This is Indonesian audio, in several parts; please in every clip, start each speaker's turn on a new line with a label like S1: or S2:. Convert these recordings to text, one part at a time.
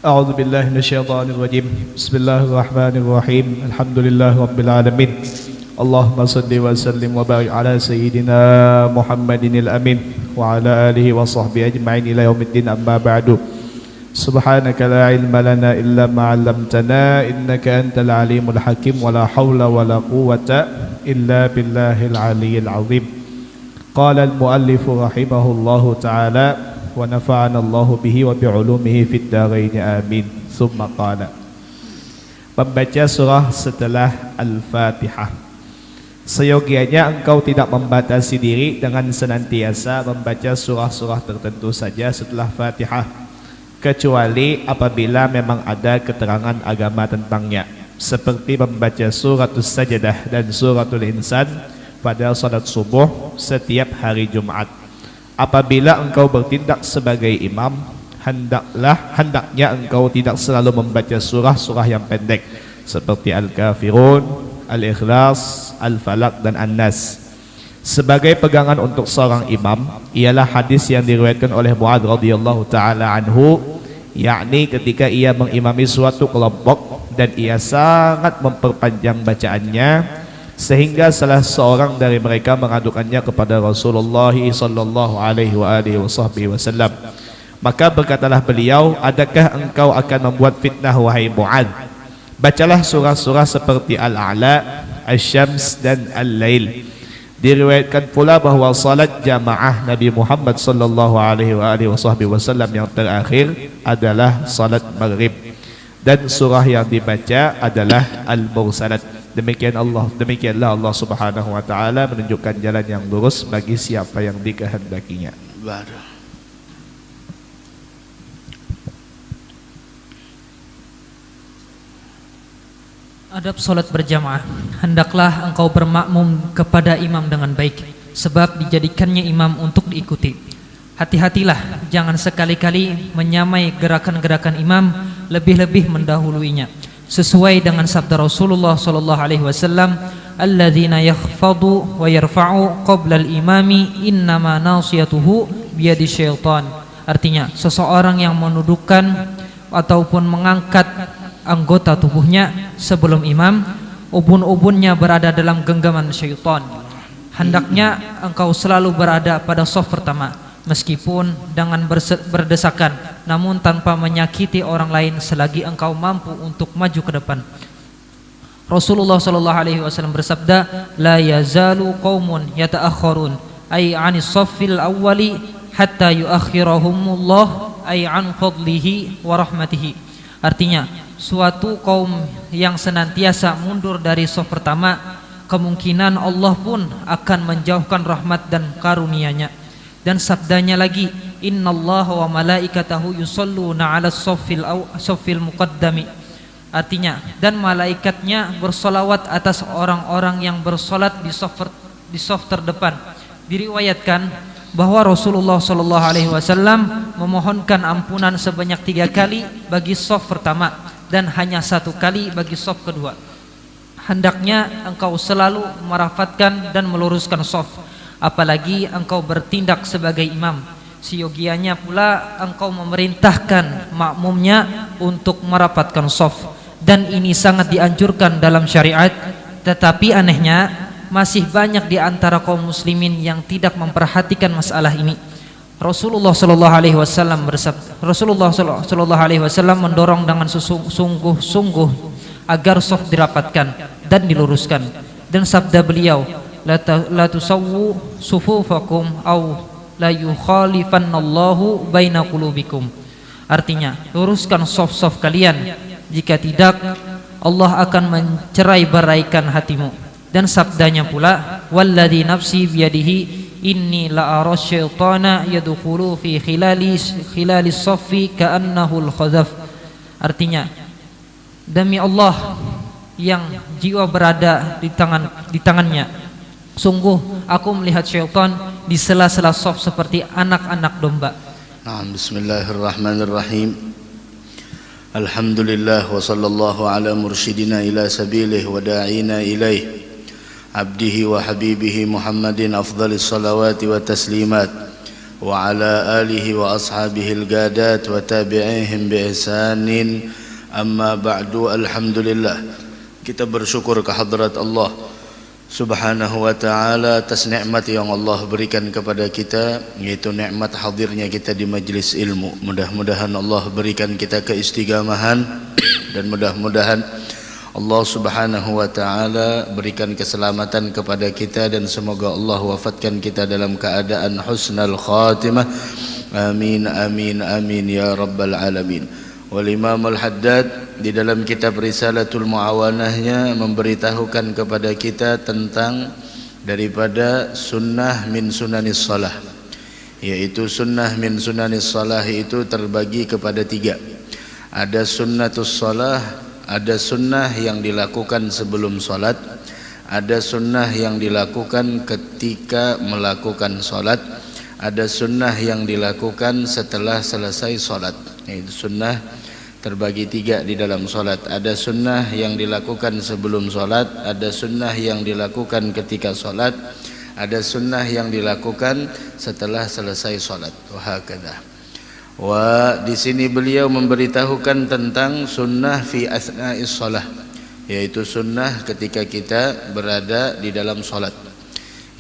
S1: أعوذ بالله من الشيطان الرجيم. بسم الله الرحمن الرحيم. الحمد لله رب العالمين. اللهم صل وسلم وبارك على سيدنا محمد الأمين وعلى آله وصحبه أجمعين إلى يوم الدين. أما بعد، سبحانك لا علم لنا إلا ما علمتنا إنك أنت العليم الحكيم ولا حول ولا قوة إلا بالله العلي العظيم. قال المؤلف رحمه الله تعالى ونفعنا الله به وبعلومه في الدارين آمين. ثم قال, membaca surah setelah Al-Fatihah. Seyogianya engkau tidak membatasi diri dengan senantiasa membaca surah-surah tertentu saja setelah Fatihah, kecuali apabila memang ada keterangan agama tentangnya, seperti membaca suratul Sajdah dan suratul Insan pada salat subuh setiap hari Jumat. Apabila engkau bertindak sebagai imam, hendaknya engkau tidak selalu membaca surah-surah yang pendek seperti Al-Kafirun, Al-Ikhlas, Al-Falaq dan An-Nas. Sebagai pegangan untuk seorang imam ialah hadis yang diriwayatkan oleh Mu'adz radhiyallahu taala anhu, yakni ketika ia mengimami suatu kelompok dan ia sangat memperpanjang bacaannya sehingga salah seorang dari mereka mengadukannya kepada Rasulullah sallallahu alaihi wasallam. Maka berkatalah beliau, adakah engkau akan membuat fitnah wahai Mu'adz? Bacalah surah-surah seperti Al-A'la, Asy-Syams dan Al-Lail. Diriwayatkan pula bahwa salat jamaah Nabi Muhammad sallallahu alaihi wasallam yang terakhir adalah salat Maghrib, dan surah yang dibaca adalah Al-Mursalat. Demikianlah Allah Subhanahu wa taala menunjukkan jalan yang lurus bagi siapa yang dikehendakinya.
S2: Adab salat berjamaah. Hendaklah engkau bermakmum kepada imam dengan baik, sebab dijadikannya imam untuk diikuti. Hati-hatilah, jangan sekali-kali menyamai gerakan-gerakan imam, lebih-lebih mendahuluinya. Sesuai dengan sabda Rasulullah sallallahu alaihi wasallam, alladzina yakhfadu wa yarfa'u qabla al-imami innama nasiyatuhu biyadi syaitan. Artinya, seseorang yang menundukkan ataupun mengangkat anggota tubuhnya sebelum imam, ubun-ubunnya berada dalam genggaman syaitan. Hendaknya engkau selalu berada pada shaf pertama, meskipun dengan berdesakan, namun tanpa menyakiti orang lain selagi engkau mampu untuk maju ke depan. Rasulullah sallallahu alaihi wasallam bersabda, la yazalu qaumun yata'akhkharun ay 'anis shaffil awwali hatta yuakhirahumullah ay 'an fadlihi wa rahmatihi. Artinya, suatu kaum yang senantiasa mundur dari shaf pertama, kemungkinan Allah pun akan menjauhkan rahmat dan karunia-Nya. Dan sabdanya lagi, innallaha wa malaikatahu yusholluna 'alas shaffil muqaddami. Artinya, dan malaikatnya bersolawat atas orang-orang yang bersolat di shaf terdepan. Diriwayatkan bahwa Rasulullah sallallahu alaihi wasallam memohonkan ampunan sebanyak 3 kali bagi shaf pertama dan hanya 1 kali bagi shaf kedua. Hendaknya engkau selalu merafatkan dan meluruskan shaf, apalagi engkau bertindak sebagai imam. Seyogianya pula engkau memerintahkan makmumnya untuk merapatkan shaf, dan ini sangat dianjurkan dalam syariat. Tetapi anehnya, masih banyak di antara kaum muslimin yang tidak memperhatikan masalah ini. Rasulullah sallallahu alaihi wasallam bersabda, Rasulullah sallallahu alaihi wasallam mendorong dengan sungguh-sungguh agar shaf dirapatkan dan diluruskan. Dan sabda beliau, la tusawwu sufufakum aw la yukhalifannallahu baina qulubikum. Artinya, luruskan shaf-shaf kalian, jika tidak Allah akan mencerai-beraikan hatimu. Dan sabdanya pula, walladzi nafsi biyadihi inni la ara syaitana yadkhulu fi khilali shaffi ka'annahu al-khazaf. Artinya, demi Allah yang jiwa berada di tangannya, sungguh aku melihat syaitan di sela-sela shaf seperti anak-anak domba.
S3: Bismillahirrahmanirrahim. Alhamdulillah wa sallallahu ala mursyidina ila sabilihi wa da'ina ilaih abdihi wa habibihi Muhammadin afdalis salawati wa taslimat وعلى آله وأصحابه القادات وتابعيهم بإحسان أما بعد. Alhamdulillah, kita bersyukur kehadrat Allah Subhanahu wa ta'ala atas nikmat yang Allah berikan kepada kita, yaitu nikmat hadirnya kita di majlis ilmu. Mudah-mudahan Allah berikan kita keistiqamahan dan mudah-mudahan Allah Subhanahu wa ta'ala berikan keselamatan kepada kita, dan semoga Allah wafatkan kita dalam keadaan husnal khatimah. Amin amin amin ya rabbal alamin. Wal Imam Al-Haddad di dalam kitab Risalatul Muawanahnya memberitahukan kepada kita tentang daripada sunnah min sunanis salah, yaitu sunnah min sunanis salah itu terbagi kepada tiga. Ada sunnatus salah, ada sunnah yang dilakukan sebelum salat, ada sunnah yang dilakukan ketika melakukan salat, ada sunnah yang dilakukan setelah selesai salat. Itu sunnah terbagi tiga di dalam salat. Ada sunnah yang dilakukan sebelum salat, ada sunnah yang dilakukan ketika salat, ada sunnah yang dilakukan setelah selesai salat. Wahakadzah. Di sini beliau memberitahukan tentang sunnah fi asna'is salah, yaitu sunnah ketika kita berada di dalam salat,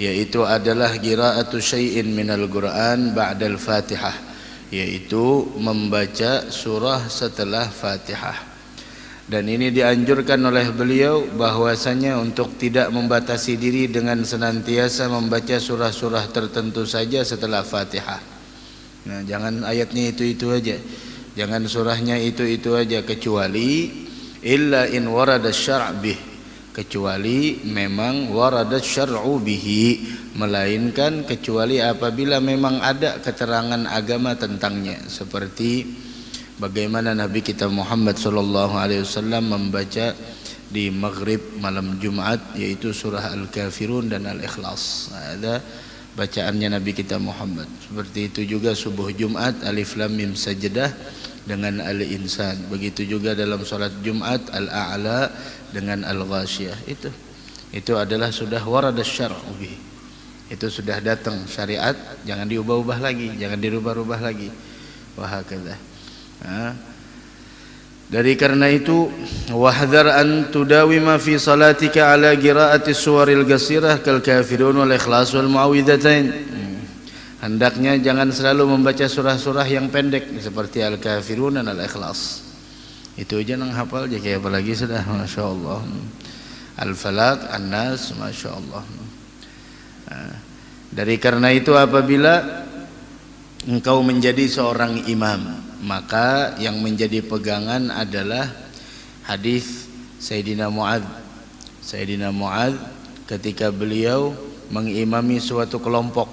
S3: yaitu adalah qira'atu syai'in minal Qur'an ba'dal Fatihah, yaitu membaca surah setelah Fatihah. Dan ini dianjurkan oleh beliau bahwasanya untuk tidak membatasi diri dengan senantiasa membaca surah-surah tertentu saja setelah Fatihah. Nah, jangan ayatnya itu aja, jangan surahnya itu aja, kecuali illa in warada syar' bih, kecuali memang warada syar'u bihi, melainkan kecuali apabila memang ada keterangan agama tentangnya, seperti bagaimana Nabi kita Muhammad sallallahu alaihi wasallam membaca di maghrib malam Jumat, yaitu surah Al-Kafirun dan Al-Ikhlas. Ada bacaannya Nabi kita Muhammad. Seperti itu juga subuh Jumat Alif Lam Mim Sajdah dengan Al-Insan. Begitu juga dalam salat Jumat Al-A'la dengan Al-Ghasyiyah. Itu adalah sudah warada syar'u bihi. Itu sudah datang syariat, jangan diubah-ubah lagi, jangan dirubah-rubah lagi. Wahakadzah. Dari karena itu, wahdhar an tudawima fi salatika ala qiraati suwaril qasirah kal kafirun wal ikhlas wal muawwidzatain. Hendaknya jangan selalu membaca surah-surah yang pendek seperti Al-Kafirun dan Al-Ikhlas. Itu aja nang hafal aja, kayak apalagi sudah masyaallah. Al-Falaq, An-Nas, masyaallah. Dari karena itu apabila engkau menjadi seorang imam, maka yang menjadi pegangan adalah hadis Sayyidina Mu'adz. Sayyidina Mu'adz ketika beliau mengimami suatu kelompok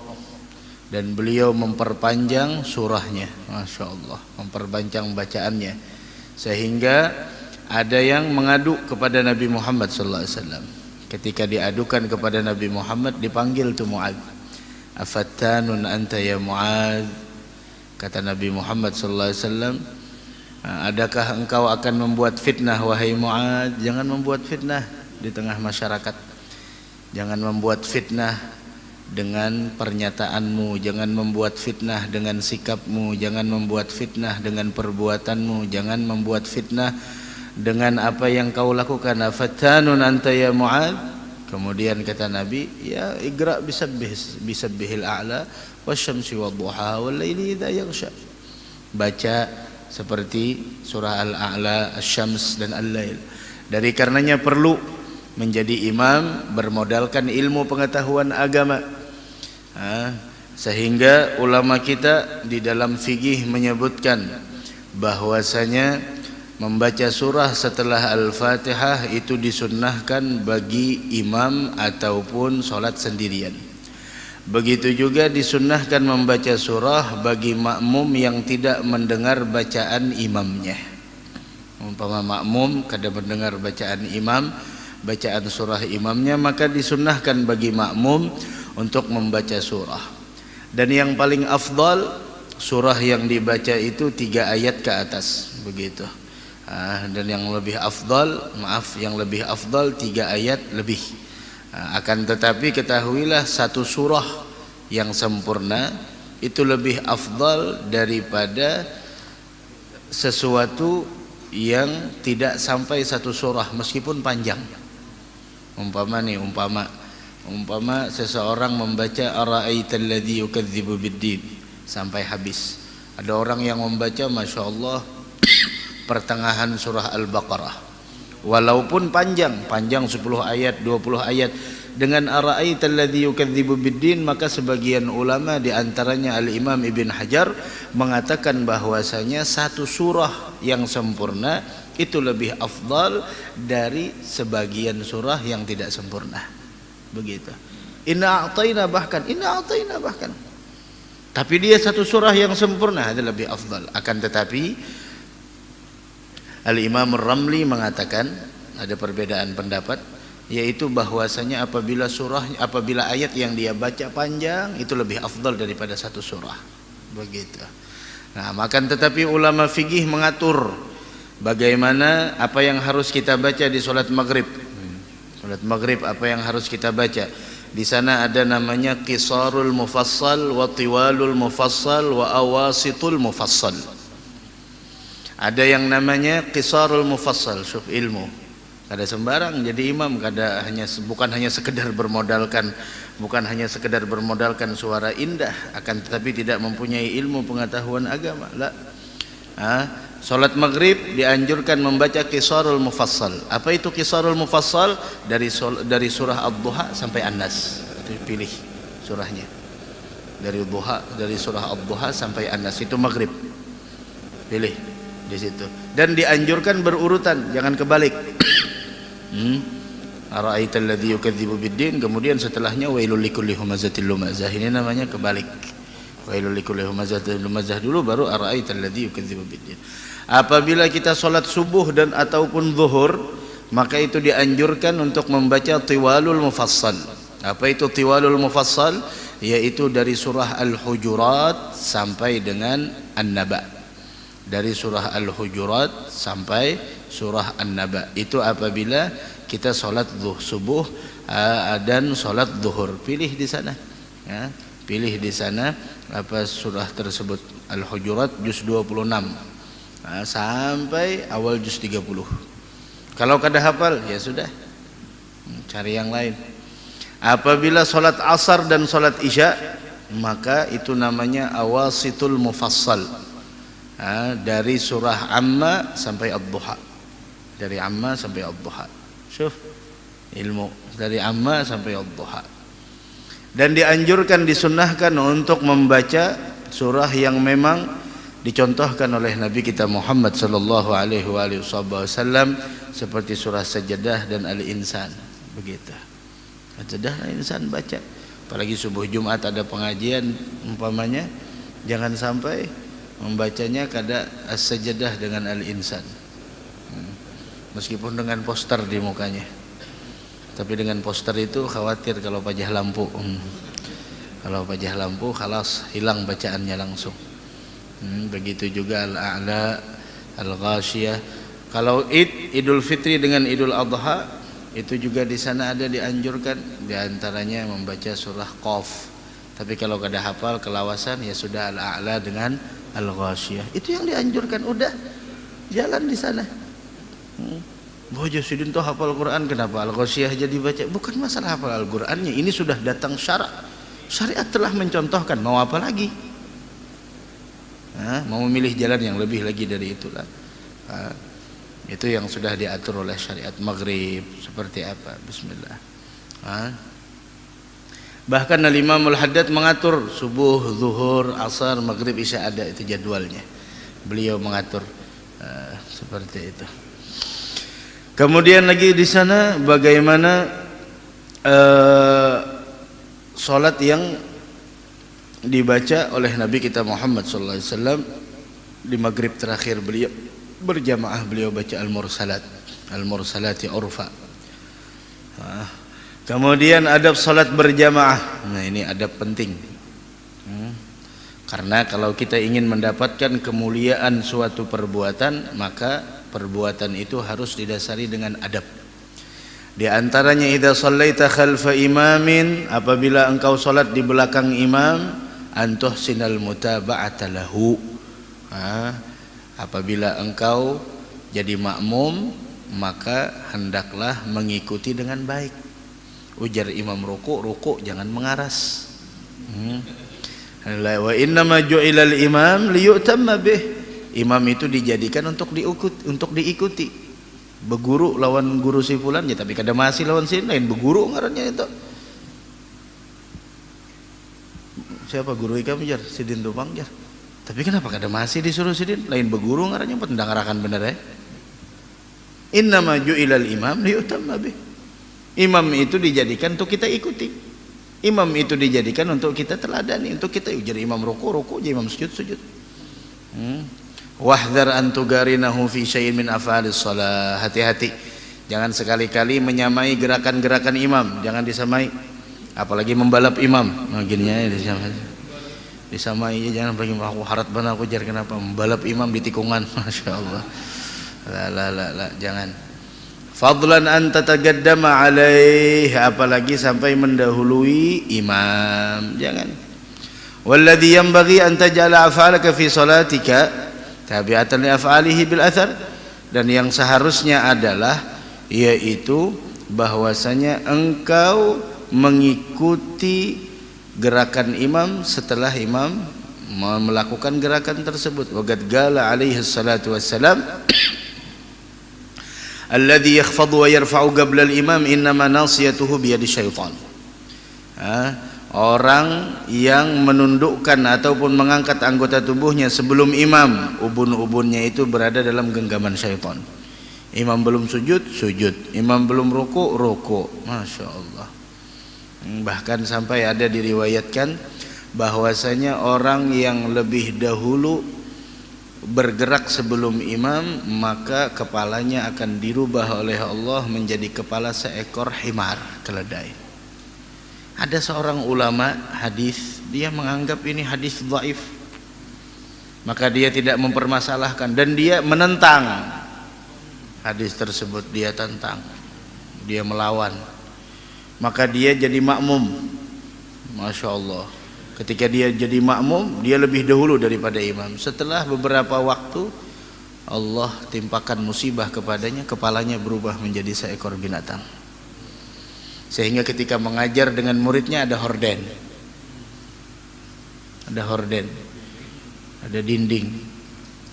S3: dan beliau memperpanjang surahnya, Masya Allah, memperpanjang bacaannya, sehingga ada yang mengadu kepada Nabi Muhammad SAW. Ketika diadukan kepada Nabi Muhammad, dipanggil tu Mu'adz. Afattanun anta ya Mu'adz, kata Nabi Muhammad SAW, adakah engkau akan membuat fitnah wahai Mu'adz? Jangan membuat fitnah di tengah masyarakat, jangan membuat fitnah dengan pernyataanmu, jangan membuat fitnah dengan sikapmu, jangan membuat fitnah dengan perbuatanmu, jangan membuat fitnah dengan apa yang kau lakukan. Afattanun anta ya Mu'adz. Kemudian kata Nabi, ya iqra bisabbihil a'la wasyamsi wadduha wal laili idza yaghsha. Baca seperti surah Al-A'la, Asy-Syams dan Al-Lail. Dari karenanya perlu menjadi imam bermodalkan ilmu pengetahuan agama. Sehingga ulama kita di dalam fikih menyebutkan bahwasanya membaca surah setelah Al-Fatihah itu disunnahkan bagi imam ataupun sholat sendirian. Begitu juga disunnahkan membaca surah bagi makmum yang tidak mendengar bacaan imamnya. Umpama makmum kada mendengar bacaan imam, bacaan surah imamnya, maka disunnahkan bagi makmum untuk membaca surah. Dan yang paling afdal, surah yang dibaca itu 3 ayat ke atas, begitu. Dan yang lebih afdal, yang lebih afdal 3 ayat lebih. Akan tetapi ketahuilah satu surah yang sempurna itu lebih afdal daripada sesuatu yang tidak sampai satu surah meskipun panjang. Umpama seseorang membaca ara'aital ladzi yukadzibu biddin sampai habis. Ada orang yang membaca Masya Allah pertengahan surah Al-Baqarah, walaupun panjang 10 ayat 20 ayat dengan ara'aital ladzi yukadzibu biddin, maka sebagian ulama di antaranya Al-Imam Ibn Hajar mengatakan bahwasanya satu surah yang sempurna itu lebih afdal dari sebagian surah yang tidak sempurna. Begitu. Inna a'tayna bahkan. Tapi dia satu surah yang sempurna itu lebih afdal. Akan tetapi Al-Imam Ar-Ramli mengatakan ada perbedaan pendapat, yaitu bahwasanya apabila ayat yang dia baca panjang itu lebih afdal daripada satu surah. Begitu. Nah, akan tetapi ulama fikih mengatur bagaimana apa yang harus kita baca di salat maghrib. Salat maghrib apa yang harus kita baca? Di sana ada namanya qisarul mufassal wa tiwalul mufassal wa awasitul mufassal. Ada yang namanya qisarul mufassal, syuf ilmu. Kada sembarang jadi imam, bukan hanya sekedar bermodalkan suara indah, akan tetapi tidak mempunyai ilmu pengetahuan agama. Salat maghrib dianjurkan membaca qisarul mufassal. Apa itu qisarul mufassal? Dari surah Ad-Duha sampai An-Nas. Pilih surahnya. Dari surah Ad-Duha sampai An-Nas itu maghrib. Pilih di situ. Dan dianjurkan berurutan, jangan kebalik. Ara'aital ladzi yukadzibu biddin, kemudian setelahnya wailul likulli humazatil lumazah. Ini namanya kebalik. Wailul likulli humazatil lumazah dulu, baru ara'aital ladzi yukadzibu biddin. Apabila kita sholat subuh dan ataupun zuhur, maka itu dianjurkan untuk membaca tiwalul mufassal. Apa itu tiwalul mufassal? Yaitu dari surah Al-Hujurat sampai dengan An-Naba. Dari surah Al-Hujurat sampai surah An-Naba. Itu apabila kita sholat subuh dan sholat zuhur. Pilih di sana. Ya, pilih di sana apa surah tersebut. Al-Hujurat juz 26. Sampai awal juz 30. Kalau kada hafal ya sudah, cari yang lain. Apabila salat asar dan salat isya, maka itu namanya awasitul mufassal. Dari surah Amma sampai Ad-Duha. Dari Amma sampai Ad-Duha. Syuf ilmu dari Amma sampai Ad-Duha. Dan dianjurkan, disunnahkan untuk membaca surah yang memang dicontohkan oleh Nabi kita Muhammad sallallahu alaihi wasallam, seperti surah Sajdah dan Al-Insan. Begitu. Sajdah dan Al-Insan baca. Apalagi subuh Jumat ada pengajian umpamanya, jangan sampai membacanya kada As-Sajdah dengan Al-Insan. Meskipun dengan poster di mukanya. Tapi dengan poster itu khawatir kalau pajah lampu. Kalau pajah lampu khalas hilang bacaannya langsung. Begitu juga Al-A'la, Al-Ghashiyah. Kalau Idul Fitri dengan Idul Adha, itu juga di sana ada dianjurkan, di antaranya membaca surah Qaf. Tapi kalau kada hafal kelawasan ya sudah Al-A'la dengan Al-Ghashiyah. Itu yang dianjurkan, udah jalan di sana. Bojo Sidin tuh hafal Quran, kenapa Al-Ghashiyah jadi baca? Bukan masalah hafal Al-Qurannya, ini sudah datang syarat. Syariat telah mencontohkan, mau apa lagi? Mau memilih jalan yang lebih lagi dari itulah. Itu yang sudah diatur oleh syariat maghrib seperti apa. Bismillah. Bahkan Al-Imam Al-Haddad mengatur subuh, zuhur, asar, maghrib, isya, ada itu jadwalnya. Beliau mengatur seperti itu. Kemudian lagi di sana bagaimana salat yang dibaca oleh Nabi kita Muhammad sallallahu alaihi wasallam di maghrib terakhir beliau berjamaah, beliau baca al-mursalati urfa. Kemudian adab salat berjamaah. Nah, ini adab penting. Karena kalau kita ingin mendapatkan kemuliaan suatu perbuatan, maka perbuatan itu harus didasari dengan adab. Di antaranya idza shallaita khalfa imamin, apabila engkau salat di belakang imam, an tuhsinal mutaba'ata lahu. Apabila engkau jadi makmum, maka hendaklah mengikuti dengan baik. Ujar imam ruku' jangan mengaras. Wa innama ju'ilal imam liyutamma bih. Imam itu dijadikan untuk diikuti. Beguru lawan guru si fulan ya, tapi kada masih lawan si lain beguru ngarannya itu. Siapa guru ikam jar? Sidin Tupang jar. Tapi kenapa kada masih disuruh sidin? Lain beguru ngarannya pendangarakan bener ya. Innama ju'ilal imam liyutamma bih. Imam itu dijadikan untuk kita ikuti. Imam itu dijadikan untuk kita teladani, untuk kita ujar imam ruku', imam sujud. Wahdhar an tugarinahu fi syai'in min af'alis shalah. Hati-hati, jangan sekali-kali menyamai gerakan-gerakan imam, jangan disamai. Apalagi membalap imam. Nah gininya disamai ya, jangan bagi aku harat benar aku jar kenapa membalap imam di tikungan. Masyaallah. La, jangan. Fadlan an tatagaddama alaih, apalagi sampai mendahului imam, jangan. Walladhi yanbaghi an taj'ala af'alaka fi salatika tabi'atan li af'alihi bil athar, dan yang seharusnya adalah yaitu bahwasanya engkau mengikuti gerakan imam setelah imam melakukan gerakan tersebut. Wa qad qala alaihi salatu wassalam alladhi yakhfadu wa yarfa'u qabla al-imam innama nasiyatuhu biyadi syaitan. Orang yang menundukkan ataupun mengangkat anggota tubuhnya sebelum imam, ubun-ubunnya itu berada dalam genggaman syaitan. Imam belum sujud, imam belum ruku'. Masya Allah. Bahkan sampai ada diriwayatkan bahwasanya orang yang lebih dahulu bergerak sebelum imam, maka kepalanya akan dirubah oleh Allah menjadi kepala seekor himar, keledai. Ada seorang ulama hadis, dia menganggap ini hadis dhaif, maka dia tidak mempermasalahkan dan dia menentang hadis tersebut. Dia tantang, dia melawan, maka dia jadi makmum. Masya Allah. Ketika dia jadi makmum, dia lebih dahulu daripada imam. Setelah beberapa waktu, Allah timpakan musibah kepadanya, kepalanya berubah menjadi seekor binatang. Sehingga ketika mengajar dengan muridnya ada horden. Ada dinding.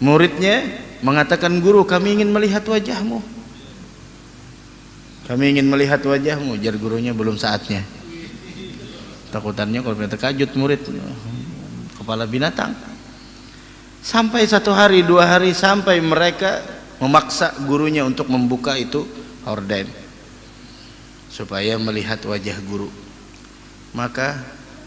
S3: Muridnya mengatakan, "Guru, kami ingin melihat wajahmu." Jar gurunya, "Belum saatnya." Takutannya kalau terkajut murid, kepala binatang. Sampai 1 hari 2 hari, sampai mereka memaksa gurunya untuk membuka itu horden supaya melihat wajah guru. Maka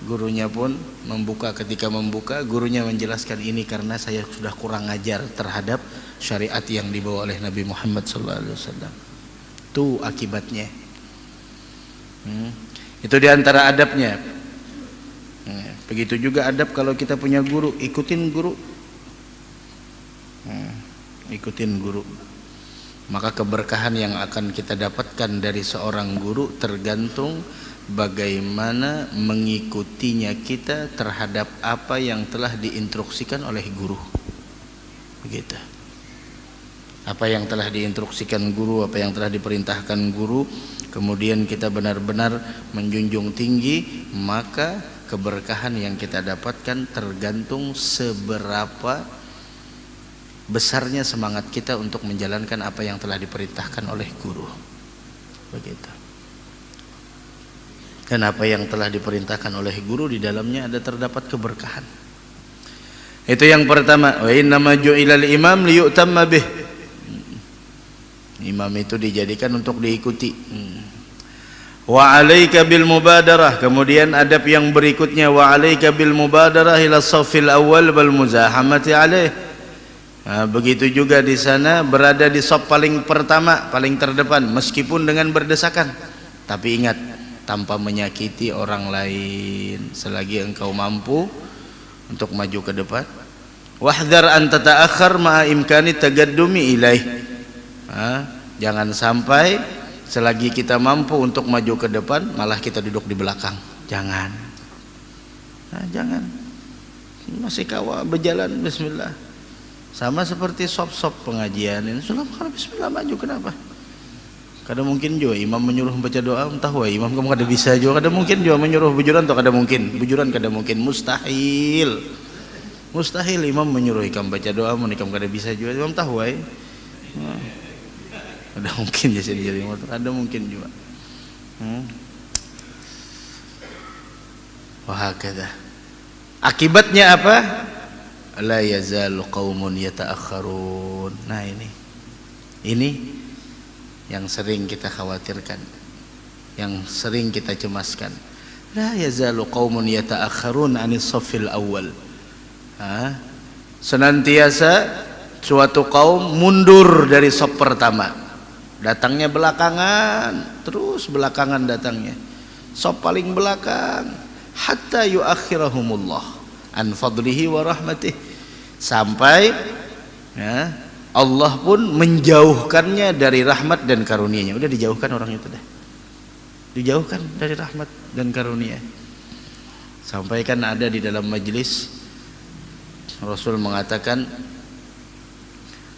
S3: gurunya pun membuka. Ketika membuka, gurunya menjelaskan, "Ini karena saya sudah kurang ajar terhadap syariat yang dibawa oleh Nabi Muhammad SAW." Itu akibatnya. Itu diantara adabnya. Begitu juga adab kalau kita punya guru, ikutin guru. Maka keberkahan yang akan kita dapatkan dari seorang guru tergantung bagaimana mengikutinya kita terhadap apa yang telah diinstruksikan oleh guru. Begitu. Apa yang telah diinstruksikan guru, apa yang telah diperintahkan guru, kemudian kita benar-benar menjunjung tinggi, maka keberkahan yang kita dapatkan tergantung seberapa besarnya semangat kita untuk menjalankan apa yang telah diperintahkan oleh guru. Begitu. Dan apa yang telah diperintahkan oleh guru, di dalamnya ada terdapat keberkahan. Itu yang pertama. Wa innama ju'ilal imam liyutamma bih. Imam itu dijadikan untuk diikuti. Wa 'alaika bil mubadarah. Kemudian adab yang berikutnya, wa 'alaika bil mubadarah ila shaffil awwal wal muzahamati 'alaih. Begitu juga di sana berada di shaf paling pertama, paling terdepan, meskipun dengan berdesakan. Tapi ingat, tanpa menyakiti orang lain, selagi engkau mampu untuk maju ke depan. Wahdhar an tata'akhkhar ma'a imkani tagaddumi ilaih. Jangan sampai selagi kita mampu untuk maju ke depan, malah kita duduk di belakang. Jangan. Jangan. masih kawa berjalan bismillah. Sama seperti sop-sop pengajian ini, sulam kalau bismillah maju, kenapa? Kadang mungkin juga imam menyuruh baca doa, entah wah imam kamu kada bisa juga, kadang mungkin juga menyuruh bujuran atau kada mungkin, bujuran kada mungkin, mustahil imam menyuruh ikam baca doa, mun ikam kada bisa juga, imam tahu wah. Ada mungkin jadi motor, ada mungkin juga. Wah kada. Akibatnya apa? La yazalu qaumun yata'akhkharun. Nah ini yang sering kita khawatirkan, yang sering kita cemaskan. La yazalu qaumun yata'akhkharun anis shaffil awal. Senantiasa suatu kaum mundur dari saf pertama, datangnya belakangan, terus belakangan datangnya, saf paling belakang, hatta yuakhirahumullah an fadlihi wa rahmatih, sampai ya, Allah pun menjauhkannya dari rahmat dan karunia-Nya. Udah dijauhkan orang itu dah, dijauhkan dari rahmat dan karunia. Sampai kan ada di dalam majlis Rasul mengatakan,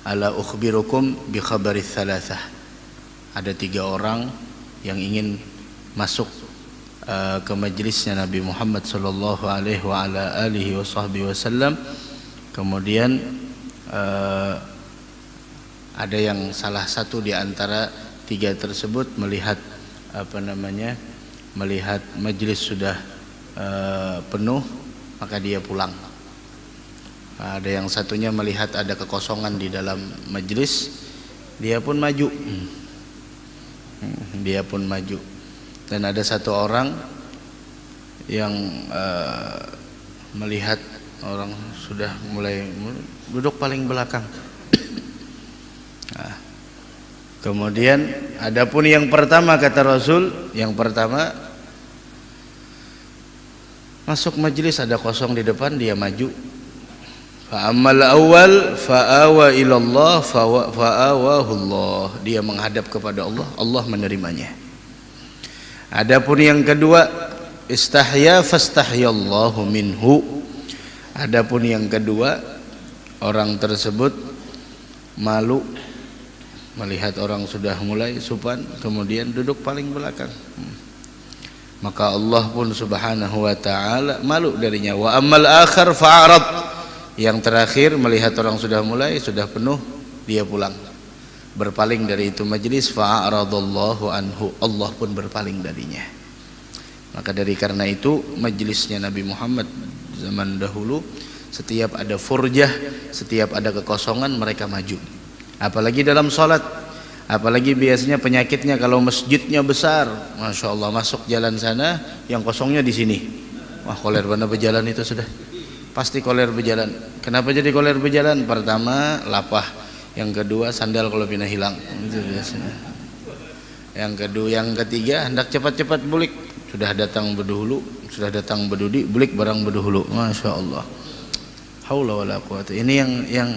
S3: ala ukhbirukum bi khabari thalathah, ada 3 orang yang ingin masuk ke majelisnya Nabi Muhammad sallallahu alaihi wa ala alihi wasallam. Kemudian ada yang salah satu di antara 3 tersebut melihat melihat majelis sudah penuh, maka dia pulang. Ada yang satunya melihat ada kekosongan di dalam majelis, dia pun maju. Dan ada satu orang yang melihat orang sudah mulai duduk paling belakang. Nah, kemudian adapun yang pertama, kata Rasul, yang pertama masuk majelis ada kosong di depan, dia maju. Fa ammal awal fa'awa ilallah fa'awahullah, dia menghadap kepada Allah, Allah menerimanya. Adapun yang kedua, istahya fastahyallahu minhu. Adapun yang kedua, orang tersebut malu melihat orang sudah mulai supan, kemudian duduk paling belakang. Maka Allah pun subhanahu wa ta'ala malu darinya. Wa ammal akhar fa'arad, yang terakhir melihat orang sudah mulai, sudah penuh, dia pulang, berpaling dari itu majlis. Fa'aradallahu anhu, Allah pun berpaling darinya. Maka dari karena itu majlisnya Nabi Muhammad zaman dahulu, setiap ada furjah, setiap ada kekosongan, mereka maju. Apalagi dalam sholat, apalagi biasanya penyakitnya kalau masjidnya besar, masya Allah, masuk jalan sana, yang kosongnya di sini, wah koler mana berjalan itu sudah pasti koler berjalan. Kenapa jadi koler berjalan? Pertama lapah, yang kedua sandal kalau pindah hilang, itu biasanya. Yang kedua, yang ketiga hendak cepat-cepat bulik, sudah datang berdahulu, sudah datang berdudi, bulik barang berdahulu. Masya Allah, haula wala quwata. Ini yang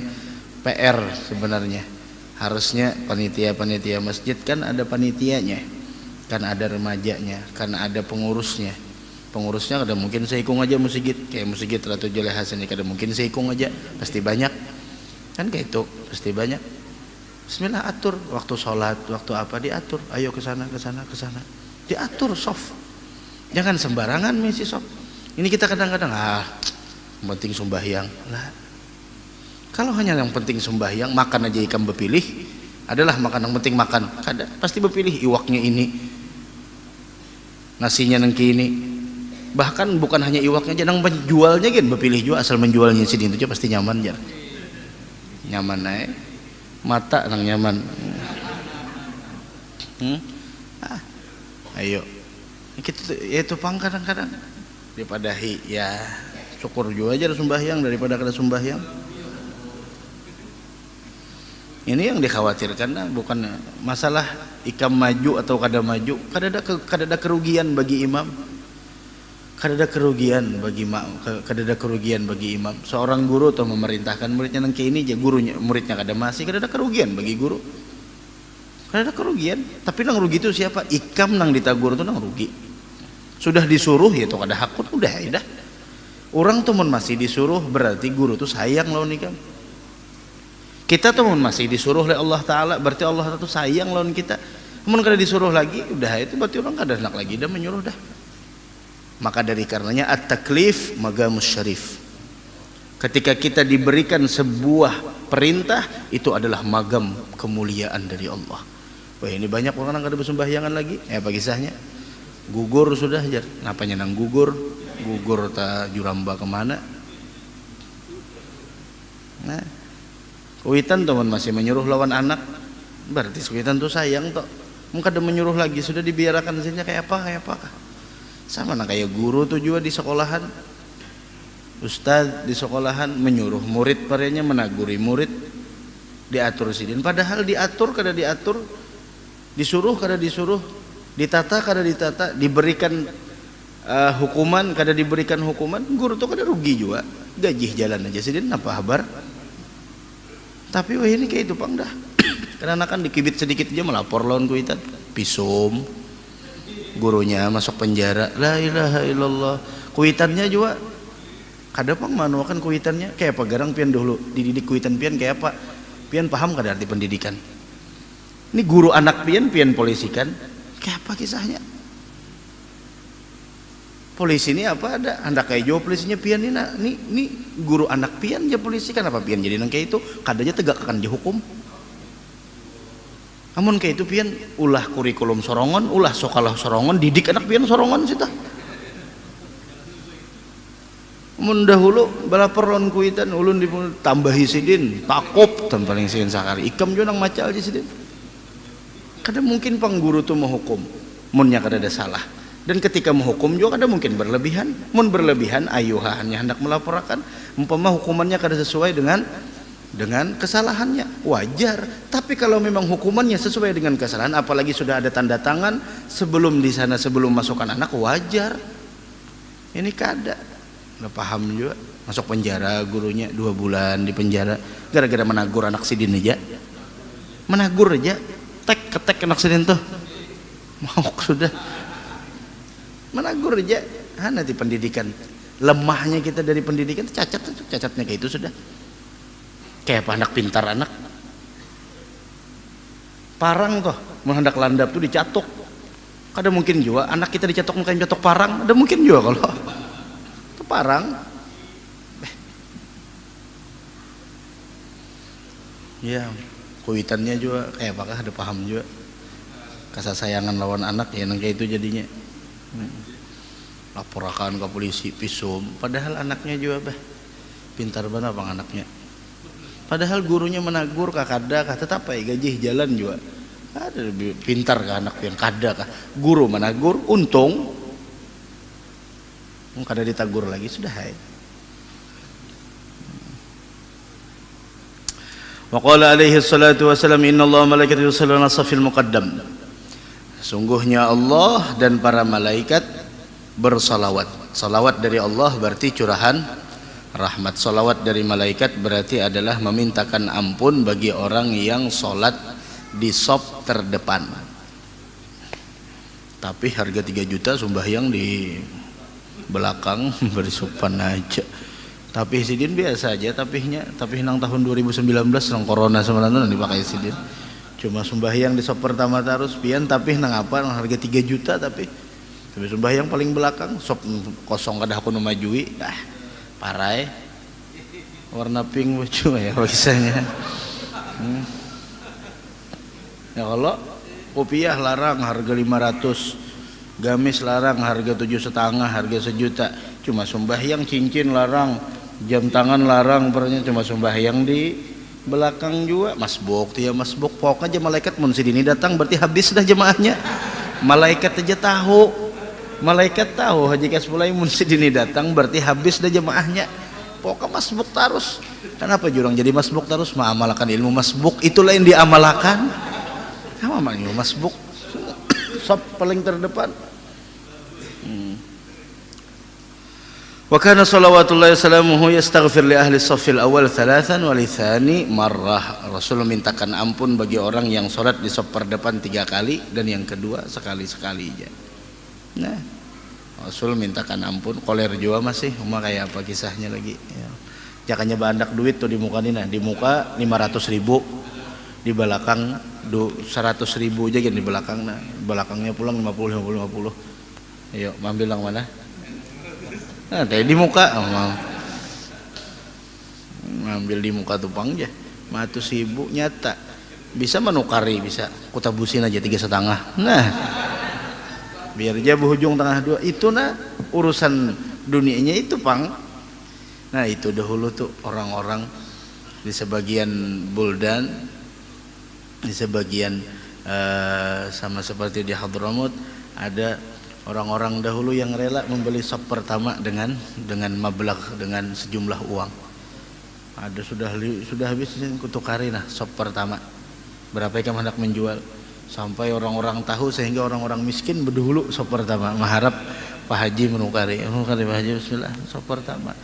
S3: PR sebenarnya. Harusnya panitia masjid kan ada panitianya, kan ada remajanya, kan ada pengurusnya. Pengurusnya kada mungkin seikung aja masjid, kayak masjid Ratu Jaleh Hasan ini kada mungkin seikung aja, pasti banyak kan, kayak itu pasti banyak. Bismillah, atur waktu sholat, waktu apa diatur, ayo ke sana diatur soft, jangan sembarangan misi soft. Ini kita kadang-kadang penting sembahyang lah. Kalau hanya yang penting sembahyang, makan aja ikan berpilih, adalah makan yang penting makan, kada pasti berpilih iwaknya ini, nasinya nengki ini. Bahkan bukan hanya iwaknya aja, nang menjualnya kan berpilih juga, asal menjualnya sini itu pasti nyaman jar. Nyaman naik mata nang nyaman. Ayo kita itu pang kadang-kadang daripada ya syukur juga aja sembahyang daripada kada sembahyang. Ini yang dikhawatirkan, bukan masalah ikam maju atau kada maju, kada ada kerugian bagi imam. Kada ada kerugian bagi imam. Seorang guru atau memerintahkan muridnya nang ini aja, gurunya muridnya kada masih, kada ada kerugian bagi guru. Kada ada kerugian. Tapi nang rugi itu siapa? Ikam nang ditagur itu nang rugi. Sudah disuruh ya itu kada hakut, udah ya dah. Orang tuh masih disuruh, berarti guru tuh sayang lawan ikam. Kita tuh masih disuruh oleh Allah Ta'ala, berarti Allah tuh sayang lawan kita. Namun kada disuruh lagi, udah itu berarti orang kada hendak lagi dah menyuruh dah. Maka dari karenanya at-taklif magamus syarif. Ketika kita diberikan sebuah perintah, itu adalah magam kemuliaan dari Allah. Wah, ini banyak orang yang kada bersembahyangan lagi. Apa kisahnya? Gugur sudah aja. Napanya nang gugur? Gugur ta juramba kemana? Nah, kuitan teman masih menyuruh lawan anak, berarti kuitan tuh sayang toh. Mungkin ada menyuruh lagi, sudah dibiarkan saja kayak apa? Sama nah kayak guru tuh juga di sekolahan, ustadz di sekolahan menyuruh murid parenya menaguri murid, diatur sidin. Padahal diatur kada diatur, disuruh kada disuruh, ditata kada ditata, diberikan hukuman kada diberikan hukuman, guru tuh kada rugi juga, gaji jalan aja sidin apa kabar. Tapi wah ini kayak itu pang dah. Karena kan dikibit sedikit aja melapor lawan kuitan, pisum, gurunya masuk penjara. La ilaha illallah. Kuitannya juga kada pang manuakan kuitannya kayak apa garang pian dulu dididik kuitan pian kayak apa? Pian paham kada arti pendidikan? Ini guru anak pian polisi kan? Kayak apa kisahnya? Polisi ini apa ada? Hendak kayak jauh polisinya pian ini guru anak pian aja polisi kan apa pian jadi nang kayak itu kadanya tegakkan aja hukum. Namun kayak itu pian ulah kurikulum sorongan, ulah sekolah sorongan, didik anak pian sorongan sih tah. Mun dahulu balapor lawan kuitan ulun ditambahi sidin, takop tan paling sidin sakari. Ikam juga nang macal aja sidin. Kada mungkin pang guru tuh menghukum, munnya kada ada salah. Dan ketika menghukum juga kada mungkin berlebihan. Mun berlebihan ayuha hanya hendak melaporkan, umpama hukumannya kada sesuai dengan kesalahannya, wajar. Tapi kalau memang hukumannya sesuai dengan kesalahan, apalagi sudah ada tanda tangan sebelum di sana sebelum masukkan anak, wajar. Ini kada. Nggak paham juga. Masuk penjara gurunya 2 bulan di penjara gara-gara menagur anak sidin aja. Menagur aja, ketek anak sidin tuh. Mau sudah. Menagur aja. Nanti pendidikan. Lemahnya kita dari pendidikan cacatnya kayak itu sudah. Kayak apa anak pintar anak parang toh menghendak landap tuh dicatok, kada mungkin juga anak kita dicatok mungkin catok parang, ada mungkin juga kalau itu parang. Ya kuitannya juga kayak apakah ada paham juga kasih sayangan lawan anak ya nang kayak itu jadinya laporakan ke polisi pisum, padahal anaknya juga pintar banget bang anaknya. Padahal gurunya menagur kada tetap ya gaji jalan juga. Ada lebih pintar kah anak yang kada kah? Guru menagur untung kada ditagur lagi sudah hai. Wa qala alaihi salatu wasallam innallaha malaikatahu yusholluna 'alas saffil muqaddam. Sungguhnya Allah dan para malaikat bersalawat. Salawat dari Allah berarti curahan rahmat. Salawat dari malaikat berarti adalah memintakan ampun bagi orang yang sholat di sop terdepan. Tapi harga 3 juta sembahyang di belakang berisupan aja. Tapi sidin biasa aja tapi nang tahun 2019 nang corona sebenarnya dipakai sidin. Cuma sembahyang di sop pertama terus pian tapi nang apa nang harga 3 juta tapi sembahyang paling belakang sop kosong kada aku numajui. Parai warna pink baju ya biasanya. Ya kalau kopiah larang harga 500, gamis larang harga 7,5, harga 1 juta. Cuma sembahyang cincin larang, jam tangan larang, pernah cuma sembahyang di belakang juga. Masbuk dia masbuk pokok aja malaikat mun sidini datang berarti habis dah jemaahnya. Malaikat aja tahu. Malaikat tahu haji kasbulai mun sidini datang berarti habis dah jemaahnya. Pokoknya masbuk terus. Kenapa jurang jadi masbuk terus? Mengamalkan ilmu masbuk itulah yang diamalkan. Apa maknanya masbuk? Sop paling terdepan. Wa kana salawatullahi salamuhu yastaghfir li ahli safil awal 3 wa li tsani marrah. Rasul mintakan ampun bagi orang yang salat di saf perdepan 3 kali dan yang kedua sekali-sekali aja. Nah, Rasul mintakan ampun, koler jua masih, kayak apa kisahnya lagi ya. Jakanya bandak duit tuh di muka ini, nah di muka 500.000, di belakang 100.000 aja di belakang, nah belakangnya pulang 50. Ayo ambil yang mana? Nah tadi di muka, ngambil di muka tupang aja, 100.000 nyata, bisa menukari, bisa kutabusin aja 3,5. Nah biar aja berujung tengah 2 itu, nah urusan dunianya itu pang. Nah itu dahulu tuh orang-orang di sebagian buldan, di sebagian sama seperti di Hadramut, ada orang-orang dahulu yang rela membeli sop pertama dengan mablagh, dengan sejumlah uang. Ada sudah habis kutukari nah sop pertama berapa yang hendak menjual, sampai orang-orang tahu sehingga orang-orang miskin berdahulu sop pertama mengharap Pak Haji menukari Pak Haji bismillah sop pertama.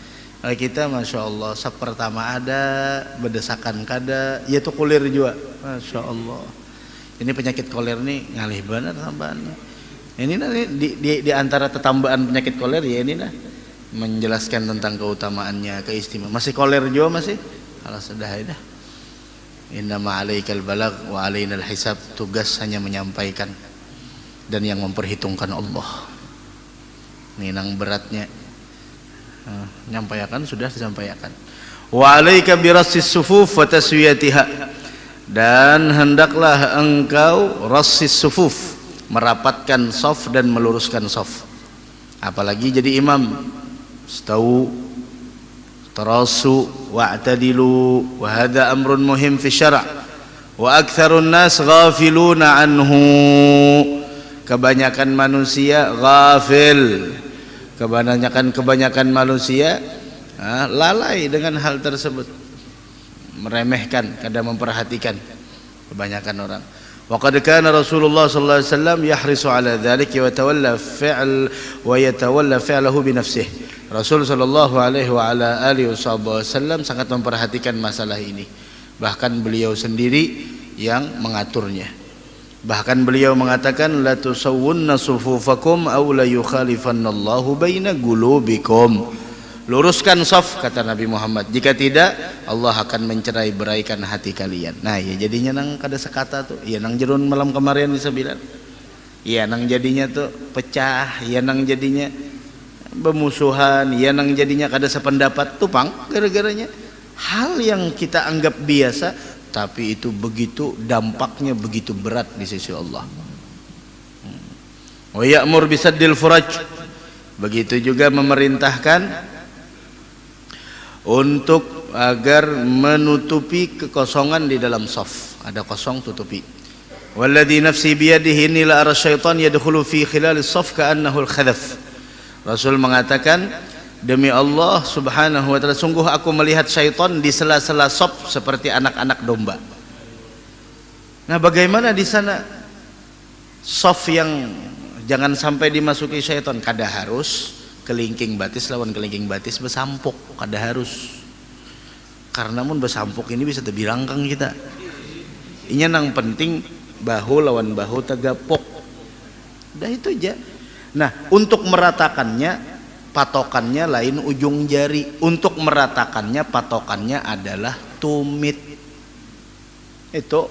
S3: Nah, kita Masya Allah sop pertama ada, berdesakan kada, yaitu koler juga Masya Allah. Ini penyakit koler nih ngalih banget tambahannya. Ini nanti di antara tetambahan penyakit koler ya ini nah menjelaskan tentang keutamaannya, keistimewaan. Masih koler juga masih? Kalau sudah dah. Innama alaikal balagh wa alainal hisab, tugas hanya menyampaikan dan yang memperhitungkan Allah. Ini nang beratnya. Nyampaikan sudah disampaikan. Wa alaika birassis sufuf wa taswiyatiha, dan hendaklah engkau rassis sufuf, merapatkan saf dan meluruskan saf. Apalagi jadi imam, stau tarasu wa'tadilu, wa hadha amrun muhim fi syara' wa aktsarun nas ghafiluna anhu. Kebanyakan manusia ghafil, kebanyakan manusia lalai dengan hal tersebut, meremehkan, kadang memperhatikan kebanyakan orang. Wa qad kana Rasulullah sallallahu alaihi wasallam yahrisu ala dzalik wa yatawalla fi'lahu bi nafsihi. Rasul sallallahu alaihi wa ala alihi wasallam sangat memperhatikan masalah ini. Bahkan beliau sendiri yang mengaturnya. Bahkan beliau mengatakan la tusawwunna sufufakum aw la yukhalifannallahu baina qulubikum. Luruskan saf kata Nabi Muhammad, jika tidak Allah akan mencerai-beraikan hati kalian. Nah ya jadinya nang kada sekata tuh ya nang jerun malam kemarin bisa bilang ya nang jadinya tuh pecah, ya nang jadinya bermusuhan, ya nang jadinya kada sependapat tuh pang gara-garanya hal yang kita anggap biasa, tapi itu begitu dampaknya begitu berat di sisi Allah. Wa ya'mur bisaddil furaj, begitu juga memerintahkan untuk agar menutupi kekosongan di dalam saf. Ada kosong tutupi. Walladzi nafsi biyadihi inni la ara syaitan yadkhulu fi khilalis saf ka'annahu al-khadaf. Rasul mengatakan, demi Allah subhanahu wa ta'ala, sungguh aku melihat syaitan di sela-sela saf seperti anak-anak domba. Nah bagaimana di sana saf yang jangan sampai dimasuki syaitan? Kada harus kelingking batis lawan kelingking batis besampuk, kada harus, karena mun besampuk ini bisa terbirangkang kita. Ini nang penting bahu lawan bahu tegapok, dah itu aja. Nah untuk meratakannya patokannya lain ujung jari, untuk meratakannya patokannya adalah tumit. Itu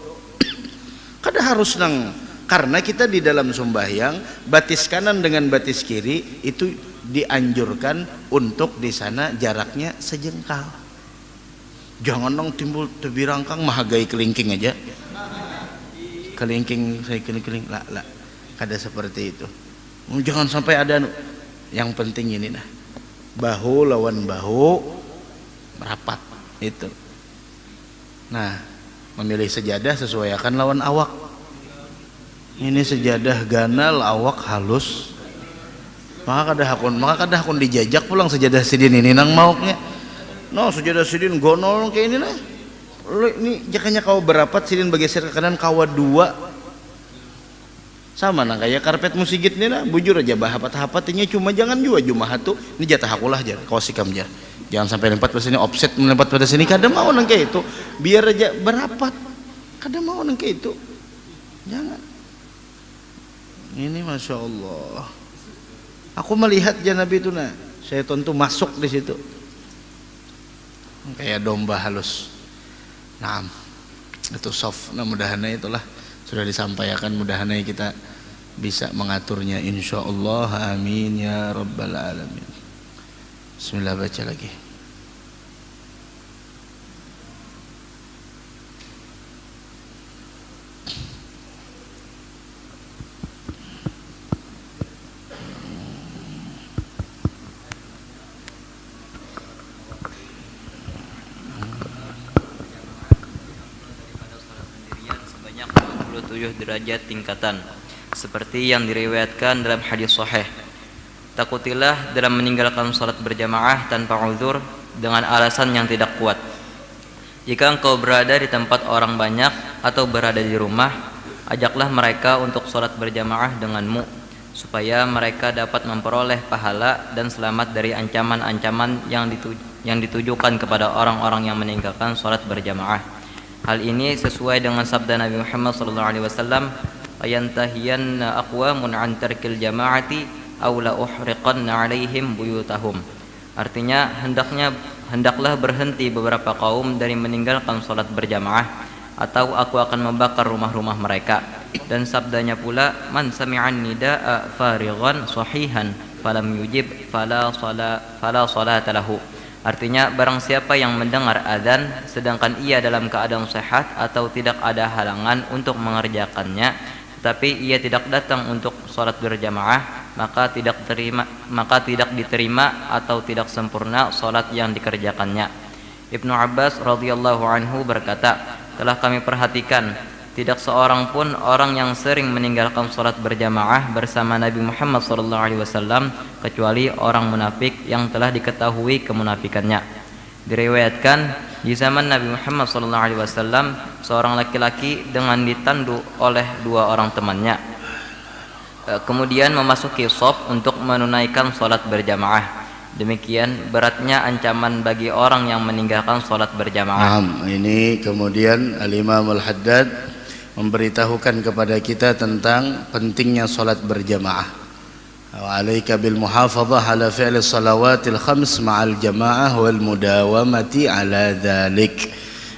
S3: kada harus nang, karena kita di dalam sembahyang batis kanan dengan batis kiri itu dianjurkan untuk di sana jaraknya sejengkal. Jangan dong timbul terbirangkang mahagai kelingking aja. Kelingking saya keling lah kada seperti itu. Jangan sampai ada. Yang penting ini nah, bahu lawan bahu merapat itu. Nah, memilih sejadah sesuaikan lawan awak. Ini sejadah ganal, awak halus. Maka kada hakun dijajak pulang sejadah sidin ini nang mauknya. No, sejadah sidin gonol kayak ini nah. Ini jakanya kau berapat sidin bergeser ke kanan kawa dua. Sama nang kayak karpet musigit nih nah, bujur aja bahapat-hapatinya, cuma jangan juga jumaha tuh ini jatah akulah aja kau sikam aja. Jangan sampai lempar pada sini, offset melempar pada sini, kada mau nang kayak itu. Biar aja berapat. Kada mau nang kayak itu. Jangan. Ini Masya Allah. Aku melihat Nabi itu syaitan tuh masuk di situ. Kayak domba halus. Nah, itu soft. Nah, mudah-mudahan itulah sudah disampaikan, mudah-mudahan kita bisa mengaturnya insyaallah. Amin ya rabbal alamin. Bismillah, baca lagi.
S4: Sebanyak 27 derajat tingkatan seperti yang diriwayatkan dalam hadis sahih. Takutilah dalam meninggalkan salat berjamaah tanpa uzur dengan alasan yang tidak kuat. Jika engkau berada di tempat orang banyak atau berada di rumah, ajaklah mereka untuk salat berjamaah denganmu supaya mereka dapat memperoleh pahala dan selamat dari ancaman-ancaman yang ditujukan kepada orang-orang yang meninggalkan salat berjamaah. Hal ini sesuai dengan sabda Nabi Muhammad SAW, ayantahiyanna aqwamun an tarkil jama'ati aw la uhriqanna 'alaihim buyutahum. Artinya hendaklah berhenti beberapa kaum dari meninggalkan salat berjamaah atau aku akan membakar rumah-rumah mereka. Dan sabdanya pula, man sami'an nidaa farighan sahihan falam yujib fala salata lahu. Artinya barang siapa yang mendengar azan sedangkan ia dalam keadaan sehat atau tidak ada halangan untuk mengerjakannya, tetapi ia tidak datang untuk salat berjamaah, maka tidak diterima atau tidak sempurna salat yang dikerjakannya. Ibnu Abbas radhiyallahu anhu berkata, telah kami perhatikan tidak seorang pun orang yang sering meninggalkan salat berjamaah bersama Nabi Muhammad SAW kecuali orang munafik yang telah diketahui kemunafikannya. Diriwayatkan di zaman Nabi Muhammad SAW seorang laki-laki dengan ditandu oleh dua orang temannya kemudian memasuki shaf untuk menunaikan salat berjamaah. Demikian beratnya ancaman bagi orang yang meninggalkan salat berjamaah.
S3: Ini kemudian Al-Imam Al-Haddad memberitahukan kepada kita tentang pentingnya salat berjamaah. Wa 'alaika bil muhafadzah 'ala fi'li shalawatil khams ma'al jamaah wal mudawamati 'ala dzalik.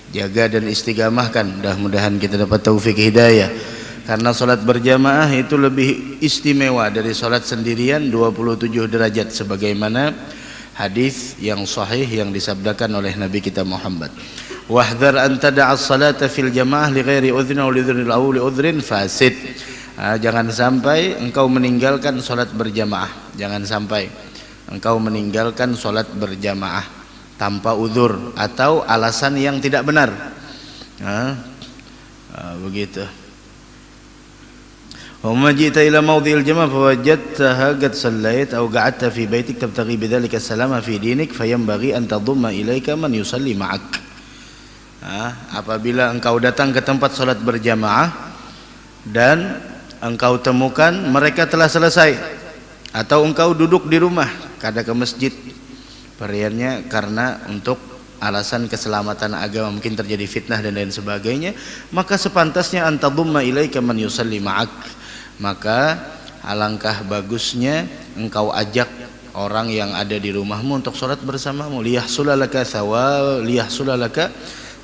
S3: Jaga dan istiqamahkan, mudah-mudahan kita dapat taufik hidayah. Karena salat berjamaah itu lebih istimewa dari salat sendirian 27 derajat sebagaimana hadis yang sahih yang disabdakan oleh Nabi kita Muhammad. Wahdhar an tada'a as-salata fil jamaah li ghairi udhrin aw li udhrin fasid. Jangan sampai engkau meninggalkan salat berjamaah. Jangan sampai engkau meninggalkan salat berjamaah tanpa udzur atau alasan yang tidak benar. Begitu. وما جئت إلى موضع الجماعة فوجدتها قد صليت أو قعدت في بيتك تبتغي بذلك السلام في دينك فينبغي أن تضم إليك من يصلي معك. Apabila engkau datang ke tempat salat berjamaah dan engkau temukan mereka telah selesai, atau engkau duduk di rumah kada ke masjid, periannya karena untuk alasan keselamatan agama, mungkin terjadi fitnah dan lain sebagainya, maka sepantasnya antadumma ilaika man yusalli ma'ak. Maka alangkah bagusnya engkau ajak orang yang ada di rumahmu untuk salat bersamamu, liyahsulalaka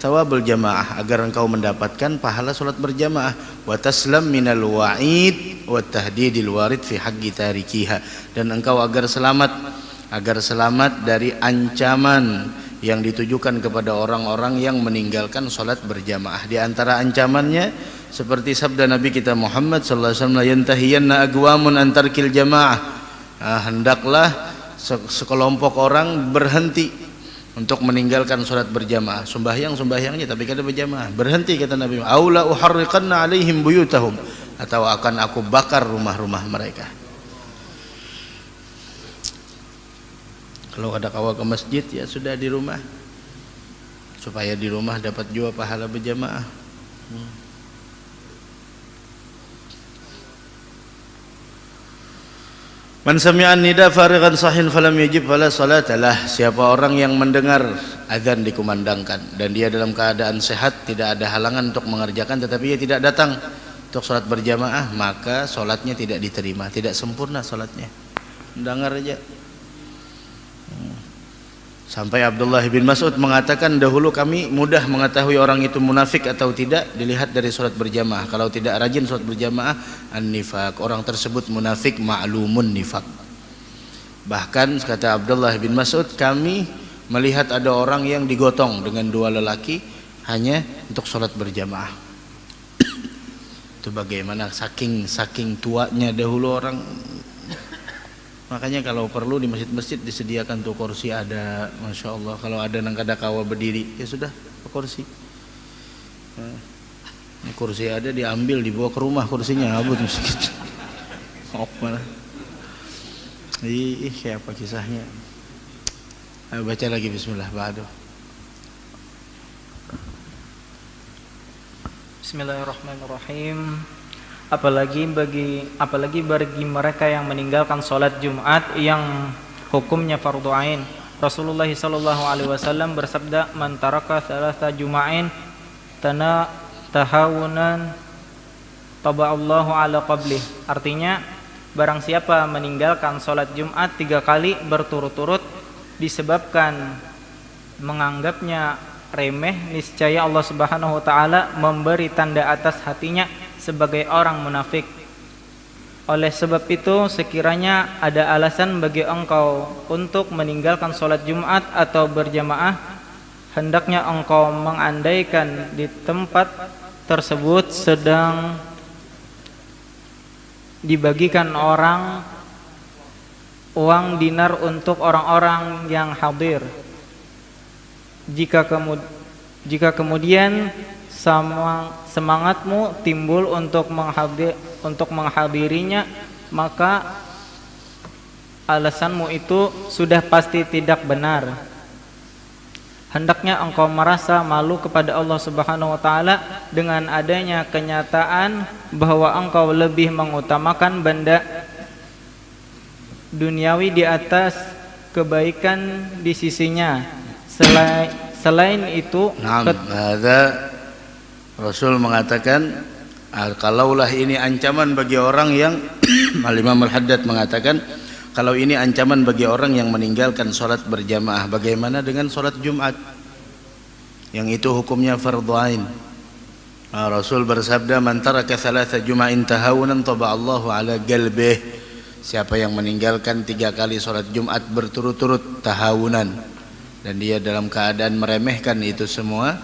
S3: thawabul jamaah, agar engkau mendapatkan pahala salat berjamaah, wa taslam minal wa'id wa tahdidil warid fi haqqi tarikiha, dan engkau agar selamat dari ancaman yang ditujukan kepada orang-orang yang meninggalkan salat berjamaah. Di antara ancamannya seperti sabda Nabi kita Muhammad sallallahu alaihi wasallam, yantahiyanna aqwamun an tarkil jamaah. Hendaklah sekelompok orang berhenti untuk meninggalkan salat berjamaah. Sembahyangnya tapi kada berjamaah. Berhenti kata Nabi, aula uharriqanna alaihim buyutahum, atau akan aku bakar rumah-rumah mereka. Kalau ada kawal ke masjid ya sudah di rumah, supaya di rumah dapat juga pahala berjamaah. Man sami'an nida farighan sahin falam yajib fala salatalah. Siapa orang yang mendengar azan dikumandangkan dan dia dalam keadaan sehat, tidak ada halangan untuk mengerjakan, tetapi dia tidak datang untuk salat berjamaah, maka salatnya tidak diterima, tidak sempurna salatnya. dengar aja. Sampai Abdullah bin Mas'ud mengatakan, dahulu kami mudah mengetahui orang itu munafik atau tidak dilihat dari sholat berjamaah. Kalau tidak rajin sholat berjamaah, an-nifaq, orang tersebut munafik, ma'lumun nifaq. Bahkan kata Abdullah bin Mas'ud, kami melihat ada orang yang digotong dengan dua lelaki hanya untuk sholat berjamaah. Itu bagaimana saking tuanya dahulu orang. Makanya kalau perlu di masjid-masjid disediakan tuh kursi ada, masya Allah. Kalau ada nang kada kawa berdiri, ya sudah kursi. Ini kursi ada diambil dibawa ke rumah kursinya, abut masjid. Oh mana? Kayak apa kisahnya? Ayo baca lagi Bismillah ba'du.
S5: Bismillahirrahmanirrahim. Apalagi bagi mereka yang meninggalkan sholat Jumat yang hukumnya fardu ain. Rasulullah sallallahu alaihi wasallam bersabda, "Man taraka thalatha juma'in tahawunan taba'allahu ala qablih." Artinya, barang siapa meninggalkan sholat Jumat 3 kali berturut-turut disebabkan menganggapnya remeh, niscaya Allah Subhanahu wa taala memberi tanda atas hatinya sebagai orang munafik. Oleh sebab itu, sekiranya ada alasan bagi engkau untuk meninggalkan sholat Jumat atau berjamaah, hendaknya engkau mengandaikan di tempat tersebut sedang dibagikan orang uang dinar untuk orang-orang yang hadir. Jika kemudian semangatmu timbul untuk menghadirinya, maka alasanmu itu sudah pasti tidak benar. Hendaknya engkau merasa malu kepada Allah Subhanahu wa taala dengan adanya kenyataan bahwa engkau lebih mengutamakan benda duniawi di atas kebaikan di sisinya. Selain itu,
S3: Rasul mengatakan, kalaulah ini ancaman bagi orang yang Al-Imam Al-Haddad mengatakan, kalau ini ancaman bagi orang yang meninggalkan sholat berjamaah, bagaimana dengan sholat Jumat yang itu hukumnya fardhu ain? Rasul bersabda, "Man taraka thalatha juma'in tahawunan taba'allahu ala qalbih." Siapa yang meninggalkan 3 kali sholat Jumat berturut-turut tahawunan, dan dia dalam keadaan meremehkan itu semua,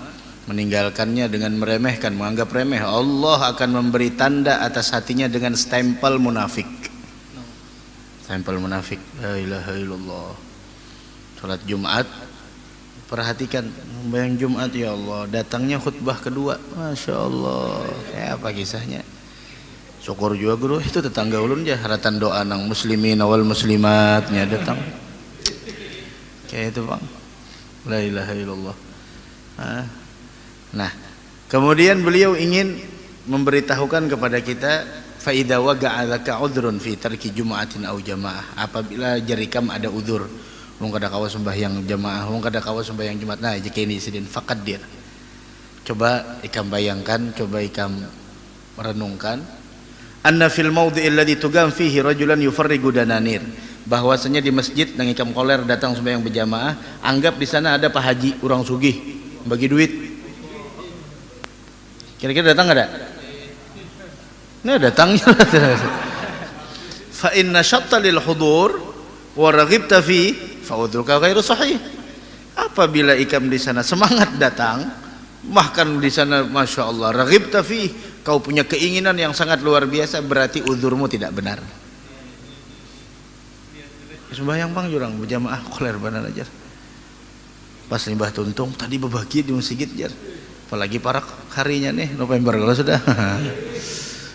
S3: meninggalkannya dengan meremehkan, menganggap remeh, Allah akan memberi tanda atas hatinya dengan stempel munafik. Stempel munafik. La ilaha illallah. Salat Jumat, perhatikan, bayang Jumat ya Allah, datangnya khutbah kedua, masya Allah, kayak apa kisahnya? Syukur juga guru, itu tetangga ulun aja, haratan doa nang muslimin awal muslimatnya datang. Kayak itu bang. La ilaha illallah. Nah, kemudian beliau ingin memberitahukan kepada kita, fa idza waqa'a laka 'udhrun fi tarki jum'atin aw jamaah. Apabila jarikam ada udzur, wong kada kawa sembahyang jamaah, wong kada kawa sembahyang Jumat. Nah, jika ini sidin faqaddir. Coba ikam bayangkan, coba ikam merenungkan, anna fil mawdhi'il ladzi tugam fihi rajulan yufarrigu dananir. Bahwasanya di masjid nang ikam koler datang sembahyang berjamaah, anggap di sana ada Pak Haji, orang sugih, bagi duit. Kira-kira datang enggak ada? Nah, datangnya. Fa inna syatta lil hudur wa raghibta fi fa udruka ghairu sahih. Apabila ikam di sana semangat datang, bahkan di sana masya Allah raghibta fi, kau punya keinginan yang sangat luar biasa, berarti uzurmu tidak benar. Sembahyang bang jurang berjamaah koler banan aja. Pas limbah tuntung tadi berbagi di masjid jar. Apalagi para harinya nih November kalau sudah.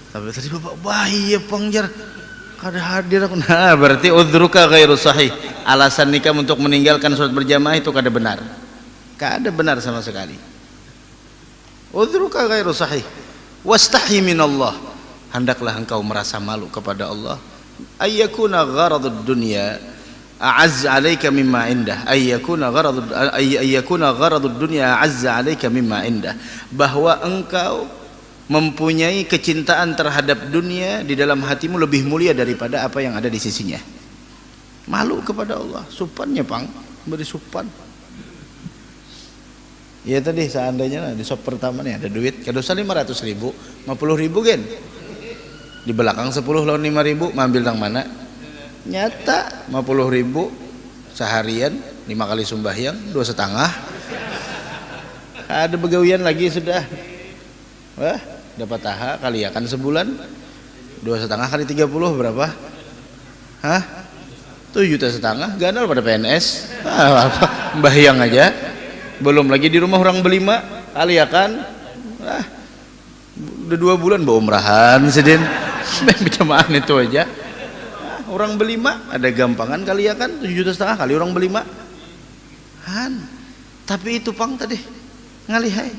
S3: Tapi tadi bapak bayi ya bang jar. Kada hadir aku. Nah, berarti udruka ghairu sahih. Alasan nikah untuk meninggalkan sholat berjamaah itu kada benar. Kada benar sama sekali. Udruka ghairu sahih. Wastahi minallah. Hendaklah engkau merasa malu kepada Allah. Ayyakuna gharadud dunya a'azz 'alaika mimma indah, ayyakuna gharadud dunya a'azz 'alaika mimma indah, bahwa engkau mempunyai kecintaan terhadap dunia di dalam hatimu lebih mulia daripada apa yang ada di sisinya. Malu kepada Allah. Supannya pang, beri supan. Ya tadi seandainya di sop pertama nih ada duit, kadosa 500.000, 50.000 gen. Di belakang 10 lawan 5.000, ambil yang mana? Nyata 50.000 seharian 5 kali sembahyang 2,5. Ada begawian lagi sudah. Wah, dapat taha kali ya kan sebulan 2,5 kali 30 berapa? Hah? 7,5 juta, ganal pada PNS. Apa? Mbahyang aja. Belum lagi di rumah orang belima kali ya kan. Udah 2 bulan bawa umrahan sedin. Berjamaah itu aja. Orang belima ada gampangan kali ya kan 7,5 juta kali orang belima. Han. Tapi itu pang tadi ngalihai.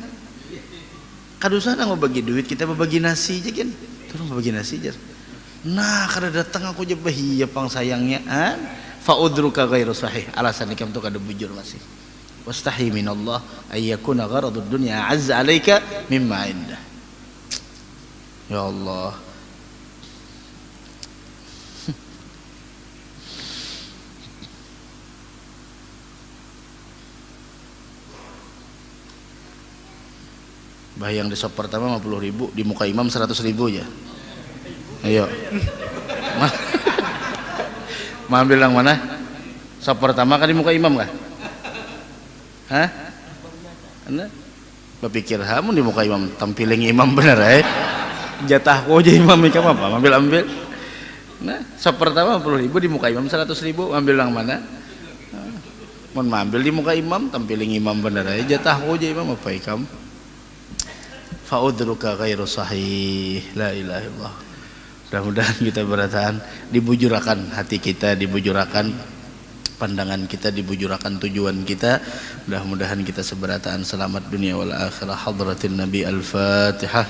S3: Kadusan mau bagi duit kita bagi nasi aja kan. Terus bagi nasi aja. Nah, kada datang aku je bahiya pang sayangnya. Han. Fa udruka ghairu sahih. Alasan ikam tu kada bujur masih. Wastahi minallah ayyakuna gharadud dunya azza alaika mimma indah. Ya Allah. Bayang di sop pertama 50.000, di muka imam 100.000 aja. Ayo. Mau ambil yang mana? Sop pertama kan di muka imam kah? Hah? Anda? Berpikir hamun di muka imam, tampiling imam bener jatahku aja imam ikam apa? Ambil. Nah, sop pertama 50.000, di muka imam 100.000, ambil yang mana? Mau ambil di muka imam, tampiling imam bener jatahku aja imam apa ikam? Fa'udruka ghairu sahih. La ilaha illallah. Mudah-mudahan kita bertahan, dibujurakan hati kita, dibujurakan pandangan kita, dibujurakan tujuan kita. Mudah-mudahan kita seberataan selamat dunia wal akhirah. Hadratin Nabi Al-Fatihah.